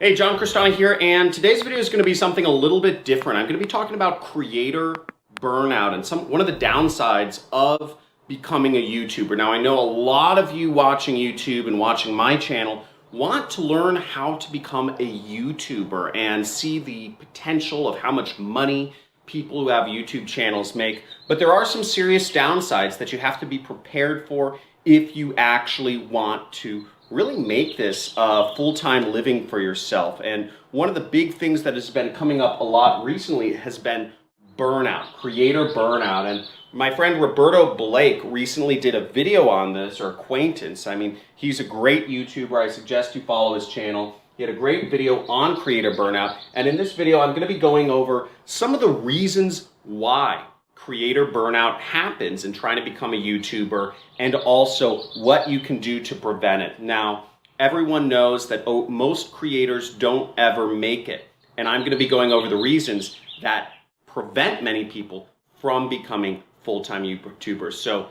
Hey, John Cristani here, and today's video is going to be something a little bit different. I'm going to be talking about creator burnout and one of the downsides of becoming a YouTuber. Now, I know a lot of you watching YouTube and watching my channel want to learn how to become a YouTuber and see the potential of how much money people who have YouTube channels make, but there are some serious downsides that you have to be prepared for if you actually want to really make this a full-time living for yourself. And one of the big things that has been coming up a lot recently has been burnout, creator burnout. And my friend Roberto Blake recently did a video on this, or acquaintance. I mean, he's a great YouTuber. I suggest you follow his channel. He had a great video on creator burnout. And in this video, I'm going to be going over some of the reasons why creator burnout happens in trying to become a YouTuber, and also what you can do to prevent it. Now, everyone knows that most creators don't ever make it, and I'm going to be going over the reasons that prevent many people from becoming full-time YouTubers. So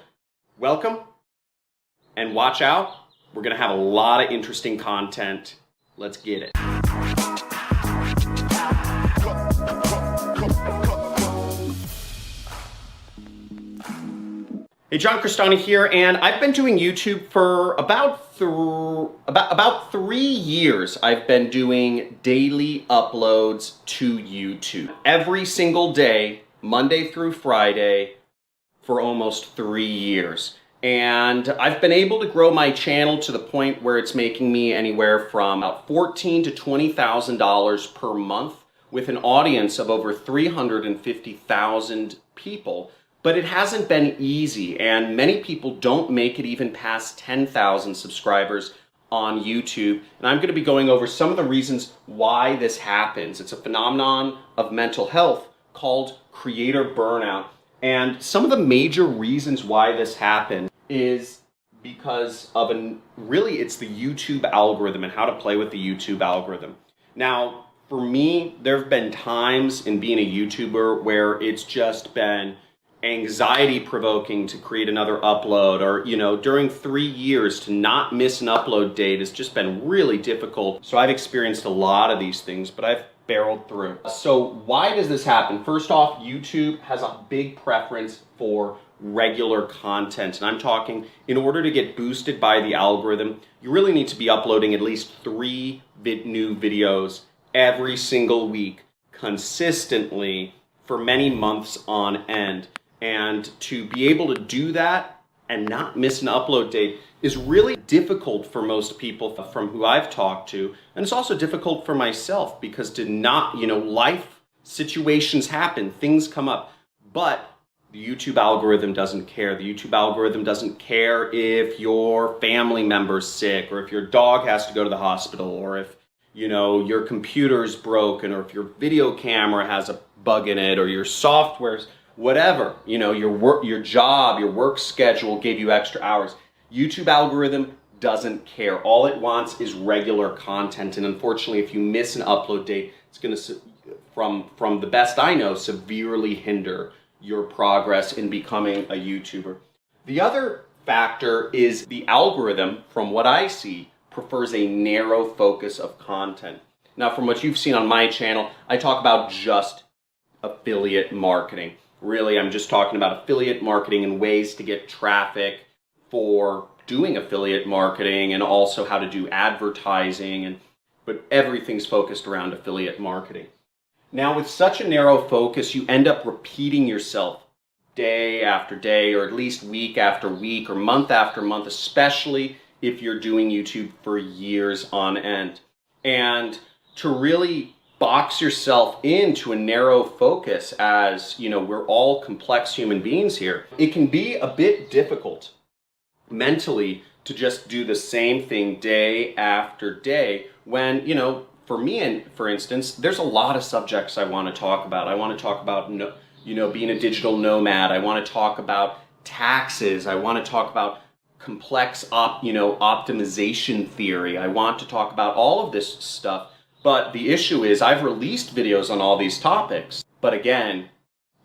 welcome, and watch out. We're going to have a lot of interesting content. Let's get it. Hey, John Cristani here, and I've been doing YouTube for about 3 years. I've been doing daily uploads to YouTube every single day, Monday through Friday, for almost 3 years. And I've been able to grow my channel to the point where it's making me anywhere from about $14,000 to $20,000 per month, with an audience of over 350,000 people. But it hasn't been easy, and many people don't make it even past 10,000 subscribers on YouTube. And I'm going to be going over some of the reasons why this happens. It's a phenomenon of mental health called creator burnout. And some of the major reasons why this happens is because of it's the YouTube algorithm and how to play with the YouTube algorithm. Now, for me, there have been times in being a YouTuber where it's just been anxiety provoking to create another upload, or during 3 years to not miss an upload date has just been really difficult. So I've experienced a lot of these things, but I've barreled through. So why does this happen? First off, YouTube has a big preference for regular content, and I'm talking, in order to get boosted by the algorithm, you really need to be uploading at least 3 new videos every single week consistently for many months on end. And to be able to do that and not miss an upload date is really difficult for most people from who I've talked to. And it's also difficult for myself because life situations happen, things come up. But the YouTube algorithm doesn't care. The YouTube algorithm doesn't care if your family member's sick, or if your dog has to go to the hospital, or if your computer's broken, or if your video camera has a bug in it, or your software's whatever, your job, your work schedule gave you extra hours. YouTube algorithm doesn't care. All it wants is regular content. And unfortunately, if you miss an upload date, it's going to, from the best I know, severely hinder your progress in becoming a YouTuber. The other factor is the algorithm, from what I see, prefers a narrow focus of content. Now, from what you've seen on my channel, I talk about just affiliate marketing. Really, I'm just talking about affiliate marketing and ways to get traffic for doing affiliate marketing, and also how to do advertising, but everything's focused around affiliate marketing. Now, with such a narrow focus, you end up repeating yourself day after day, or at least week after week, or month after month, especially if you're doing YouTube for years on end. And to really box yourself into a narrow focus, as we're all complex human beings here, it can be a bit difficult mentally to just do the same thing day after day when, for me, and for instance, there's a lot of subjects I want to talk about. I want to talk about being a digital nomad. I want to talk about taxes. I want to talk about complex optimization theory. I want to talk about all of this stuff. But the issue is, I've released videos on all these topics, but again,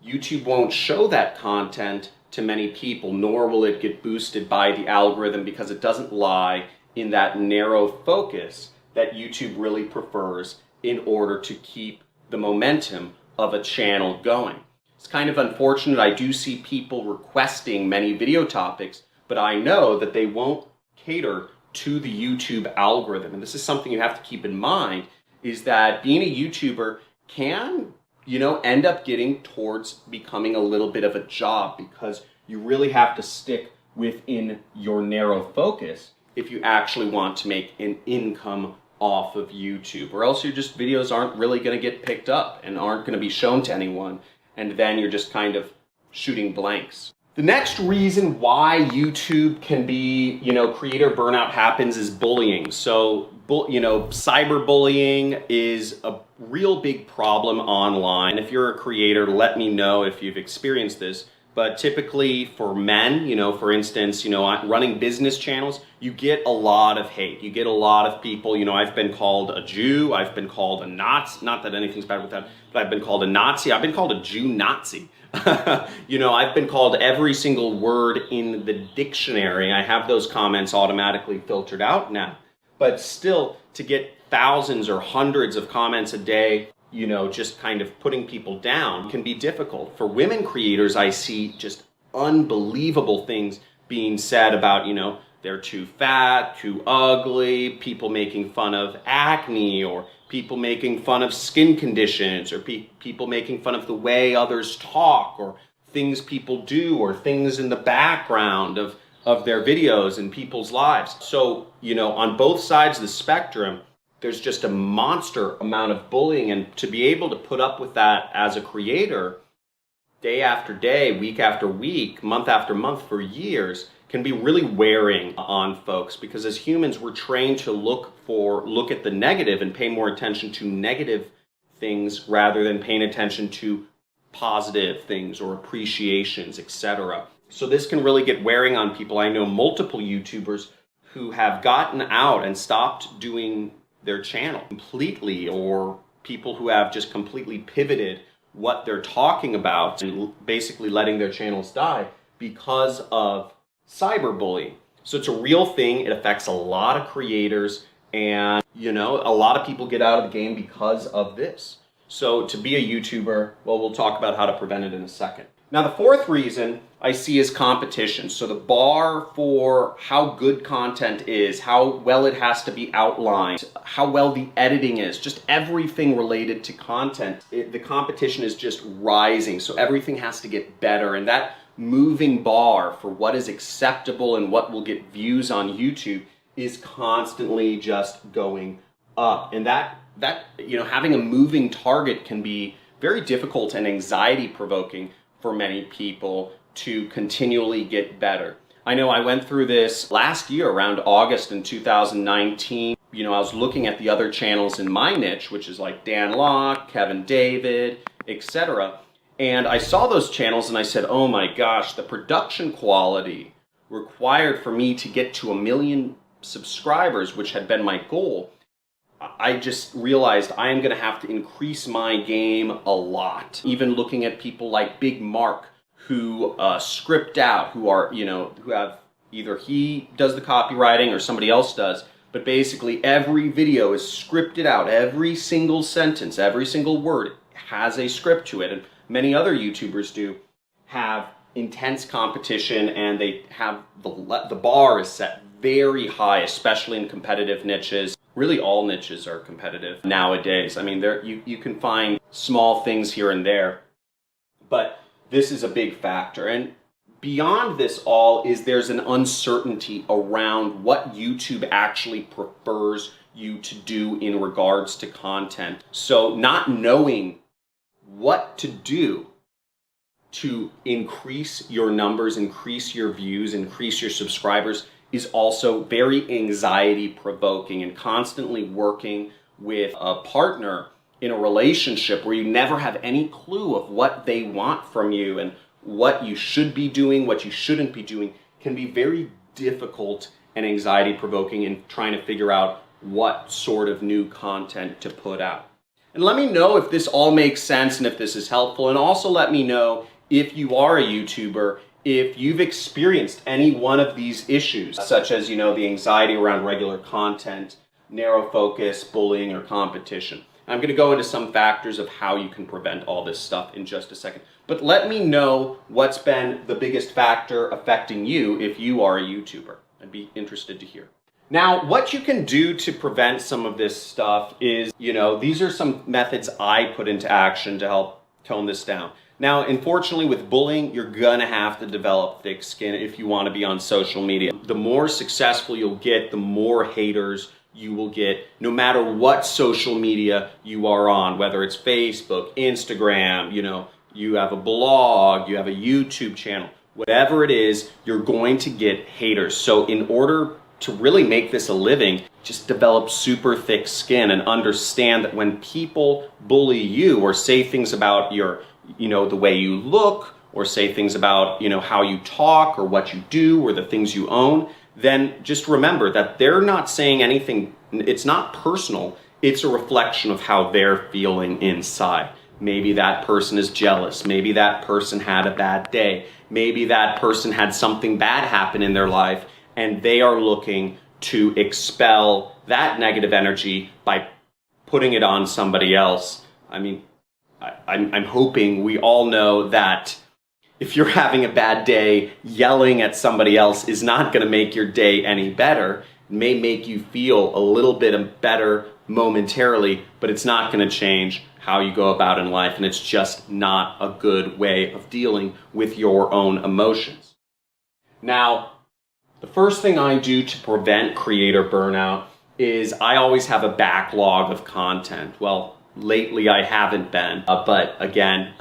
YouTube won't show that content to many people, nor will it get boosted by the algorithm, because it doesn't lie in that narrow focus that YouTube really prefers in order to keep the momentum of a channel going. It's kind of unfortunate. I do see people requesting many video topics, but I know that they won't cater to the YouTube algorithm. And this is something you have to keep in mind, is that being a YouTuber can, end up getting towards becoming a little bit of a job, because you really have to stick within your narrow focus if you actually want to make an income off of YouTube, or else your videos aren't really going to get picked up and aren't going to be shown to anyone, and then you're just kind of shooting blanks. The next reason why YouTube can be, creator burnout happens is bullying. So, cyberbullying is a real big problem online. If you're a creator, let me know if you've experienced this. But typically for men, for instance, running business channels, you get a lot of hate. You get a lot of people, I've been called a Jew, I've been called a Nazi, not that anything's bad with that, but I've been called a Nazi, I've been called a Jew Nazi. I've been called every single word in the dictionary. I have those comments automatically filtered out now. But still, to get thousands or hundreds of comments a day, just kind of putting people down can be difficult. For women creators, I see just unbelievable things being said about, they're too fat, too ugly, people making fun of acne, or people making fun of skin conditions, or people making fun of the way others talk, or things people do, or things in the background of their videos and people's lives. So, on both sides of the spectrum, there's just a monster amount of bullying, and to be able to put up with that as a creator day after day, week after week, month after month for years can be really wearing on folks, because as humans we're trained to look at the negative and pay more attention to negative things rather than paying attention to positive things or appreciations, etc. So this can really get wearing on people. I know multiple YouTubers who have gotten out and stopped doing their channel completely, or people who have just completely pivoted what they're talking about and basically letting their channels die because of cyberbullying. So it's a real thing. It affects a lot of creators, and a lot of people get out of the game because of this. So to be a YouTuber, well, we'll talk about how to prevent it in a second. Now, the fourth reason I see is competition. So the bar for how good content is, how well it has to be outlined, how well the editing is, just everything related to content, the competition is just rising. So everything has to get better, and that moving bar for what is acceptable and what will get views on YouTube is constantly just going up. And that having a moving target can be very difficult and anxiety provoking for many people to continually get better. I know I went through this last year around August in 2019. I was looking at the other channels in my niche, which is like Dan Locke, Kevin David, etc. And I saw those channels and I said, oh my gosh, the production quality required for me to get to 1 million subscribers, which had been my goal, I just realized I am going to have to increase my game a lot. Even looking at people like Big Mark, who script out, who have either he does the copywriting or somebody else does, but basically every video is scripted out. Every single sentence, every single word has a script to it. And many other YouTubers do have intense competition, and they have the bar is set very high, especially in competitive niches. Really, all niches are competitive nowadays. I mean, you can find small things here and there, but this is a big factor. And beyond this all is there's an uncertainty around what YouTube actually prefers you to do in regards to content. So not knowing what to do to increase your numbers, increase your views, increase your subscribers is also very anxiety provoking, and constantly working with a partner in a relationship where you never have any clue of what they want from you and what you should be doing, what you shouldn't be doing, can be very difficult and anxiety provoking in trying to figure out what sort of new content to put out. And let me know if this all makes sense and if this is helpful, and also let me know if you are a YouTuber, if you've experienced any one of these issues, such as, the anxiety around regular content, narrow focus, bullying, or competition. I'm going to go into some factors of how you can prevent all this stuff in just a second. But let me know what's been the biggest factor affecting you if you are a YouTuber. I'd be interested to hear. Now, what you can do to prevent some of this stuff is, these are some methods I put into action to help tone this down. Now, unfortunately, with bullying, you're gonna have to develop thick skin if you wanna be on social media. The more successful you'll get, the more haters you will get, no matter what social media you are on, whether it's Facebook, Instagram, you have a blog, you have a YouTube channel, whatever it is, you're going to get haters. So in order to really make this a living, just develop super thick skin and understand that when people bully you or say things about your, the way you look, or say things about, how you talk or what you do or the things you own, then just remember that they're not saying anything, it's not personal, it's a reflection of how they're feeling inside. Maybe that person is jealous, maybe that person had a bad day, maybe that person had something bad happen in their life, and they are looking to expel that negative energy by putting it on somebody else. I mean, I'm hoping we all know that if you're having a bad day, yelling at somebody else is not going to make your day any better. It may make you feel a little bit better momentarily, but it's not going to change how you go about in life, and it's just not a good way of dealing with your own emotions. Now, the first thing I do to prevent creator burnout is I always have a backlog of content. Well, lately I haven't been, but again,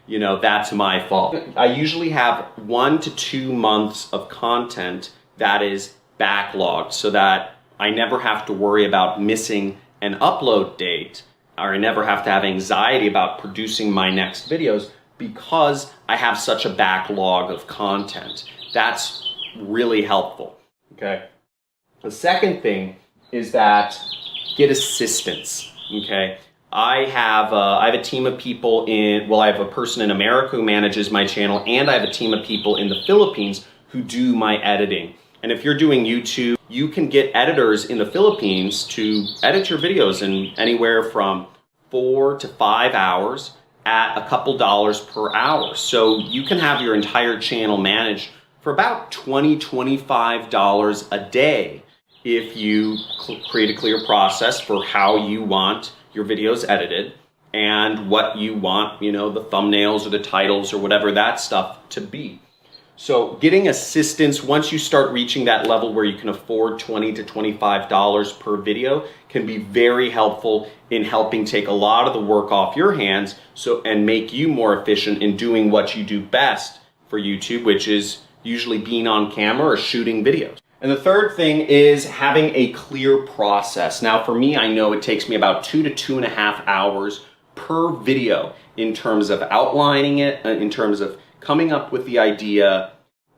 that's my fault. I usually have 1 to 2 months of content that is backlogged so that I never have to worry about missing an upload date, or I never have to have anxiety about producing my next videos because I have such a backlog of content. That's really helpful, okay? The second thing is that get assistance, okay? I have a team of people I have a person in America who manages my channel, and I have a team of people in the Philippines who do my editing. And if you're doing YouTube, you can get editors in the Philippines to edit your videos in anywhere from 4 to 5 hours at a couple dollars per hour. So you can have your entire channel managed for about $20, $25 a day if you create a clear process for how you want your videos edited and what you want, the thumbnails or the titles or whatever that stuff to be. So getting assistance, once you start reaching that level where you can afford $20 to $25 per video, can be very helpful in helping take a lot of the work off your hands and make you more efficient in doing what you do best for YouTube, which is usually being on camera or shooting videos. And the third thing is having a clear process. Now for me, I know it takes me about 2 to 2.5 hours per video in terms of outlining it, in terms of coming up with the idea,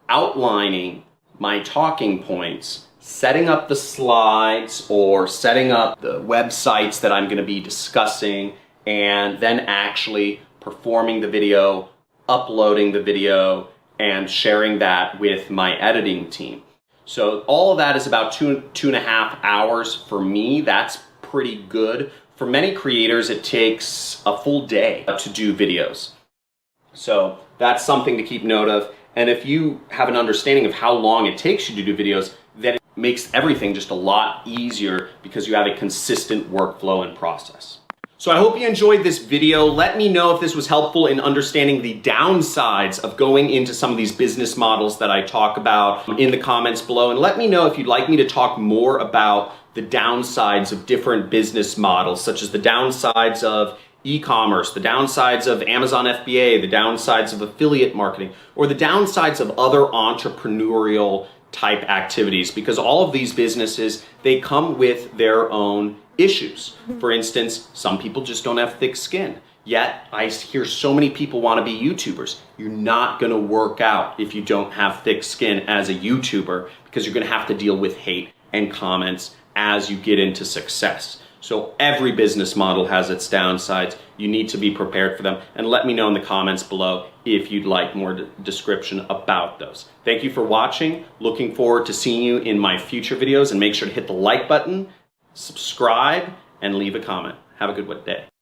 outlining my talking points, setting up the slides or setting up the websites that I'm going to be discussing, and then actually performing the video, uploading the video, and sharing that with my editing team. So all of that is about 2.5 hours for me. That's pretty good. For many creators, it takes a full day to do videos. So that's something to keep note of. And if you have an understanding of how long it takes you to do videos, then it makes everything just a lot easier because you have a consistent workflow and process. So I hope you enjoyed this video. Let me know if this was helpful in understanding the downsides of going into some of these business models that I talk about in the comments below. And let me know if you'd like me to talk more about the downsides of different business models, such as the downsides of e-commerce, the downsides of Amazon FBA, the downsides of affiliate marketing, or the downsides of other entrepreneurial type activities, because all of these businesses, they come with their own issues. For instance, some people just don't have thick skin. Yet, I hear so many people want to be YouTubers. You're not going to work out if you don't have thick skin as a YouTuber, because you're going to have to deal with hate and comments as you get into success. So every business model has its downsides. You need to be prepared for them. And let me know in the comments below if you'd like more description about those. Thank you for watching. Looking forward to seeing you in my future videos, and make sure to hit the like button, subscribe, and leave a comment. Have a good day.